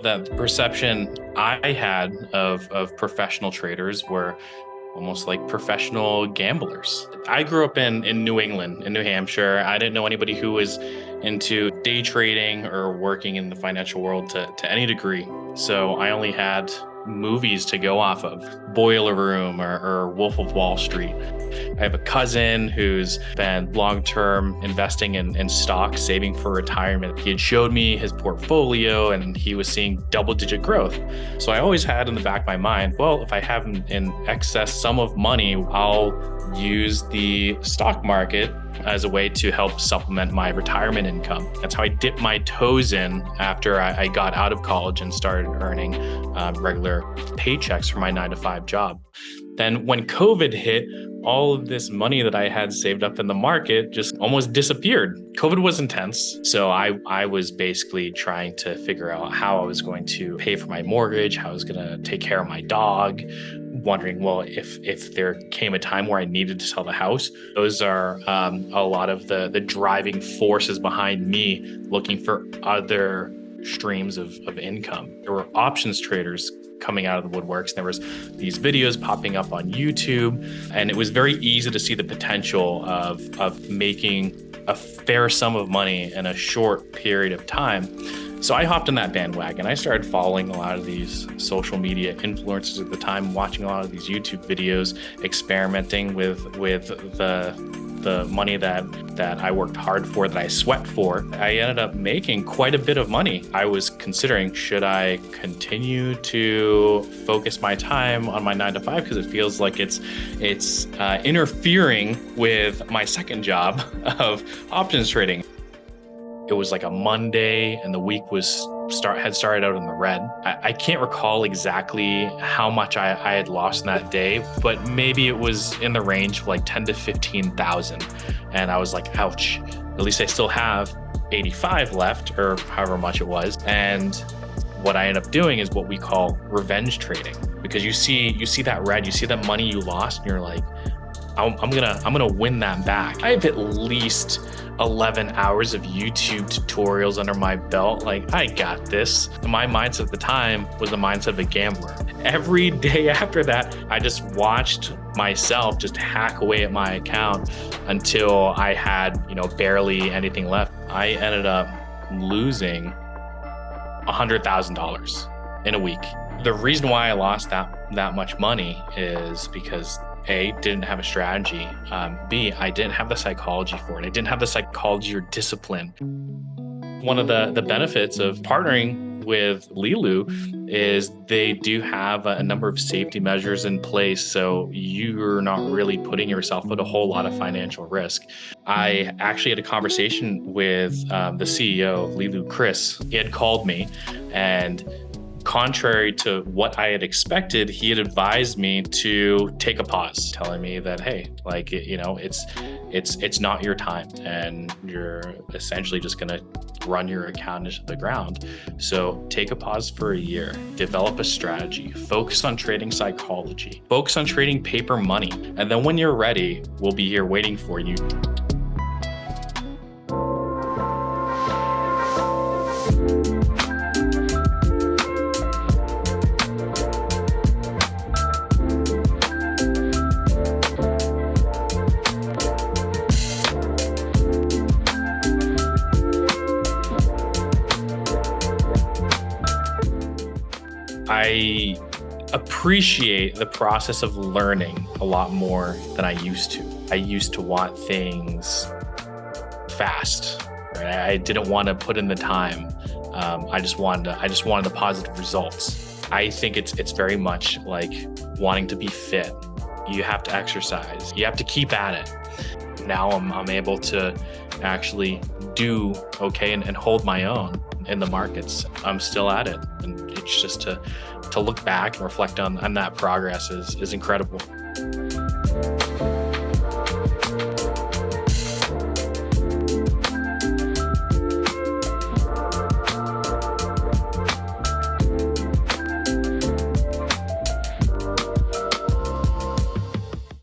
that the perception I had of professional traders were almost like professional gamblers. I grew up in New England, in New Hampshire. I didn't know anybody who was into day trading or working in the financial world to any degree. So I only had movies to go off of, Boiler Room or Wolf of Wall Street. I have a cousin who's been long-term investing in stocks, saving for retirement. He had showed me his portfolio and he was seeing double-digit growth. So I always had in the back of my mind, well, if I have an excess sum of money, I'll use the stock market as a way to help supplement my retirement income. That's how I dipped my toes in after I got out of college and started earning regular paychecks for my 9-to-5 job. Then when COVID hit, all of this money that I had saved up in the market just almost disappeared. COVID was intense. So I was basically trying to figure out how I was going to pay for my mortgage, how I was going to take care of my dog, wondering, well, if there came a time where I needed to sell the house. Those are a lot of the driving forces behind me looking for other streams of income. There were options traders coming out of the woodworks. There was these videos popping up on YouTube, and it was very easy to see the potential of making a fair sum of money in a short period of time. So I hopped on that bandwagon. I started following a lot of these social media influencers at the time, watching a lot of these YouTube videos, experimenting with the money that I worked hard for, that I sweat for. I ended up making quite a bit of money. I was considering, should I continue to focus my time on my 9-to-5 because it feels like it's interfering with my second job of options trading. It was like a Monday and the week had started out in the red. I can't recall exactly how much I had lost in that day, but maybe it was in the range of like 10 to 15,000. And I was like, ouch, at least I still have 85 left, or however much it was. And what I ended up doing is what we call revenge trading, because you see that red, you see that money you lost, and you're like, I'm gonna win that back. I have at least 11 hours of YouTube tutorials under my belt. Like, I got this. My mindset at the time was the mindset of a gambler. Every day after that, I just watched myself just hack away at my account until I had, barely anything left. I ended up losing $100,000 in a week. The reason why I lost that much money is because A, didn't have a strategy. B, I didn't have the psychology for it. I didn't have the psychology or discipline. One of the benefits of partnering with Leeloo is they do have a number of safety measures in place, so you're not really putting yourself at a whole lot of financial risk. I actually had a conversation with the CEO of Leeloo, Chris. He had called me, and contrary to what I had expected, he had advised me to take a pause, telling me that, hey, like, it's not your time, and you're essentially just going to run your account into the ground. So take a pause for a year, develop a strategy, focus on trading psychology, focus on trading paper money. And then when you're ready, we'll be here waiting for you. I appreciate the process of learning a lot more than I used to. I used to want things fast, right? I didn't want to put in the time. I just wanted the positive results. I think it's very much like wanting to be fit. You have to exercise. You have to keep at it. Now I'm able to actually do okay and hold my own in the markets. I'm still at it, and it's just to look back and reflect on that progress is incredible.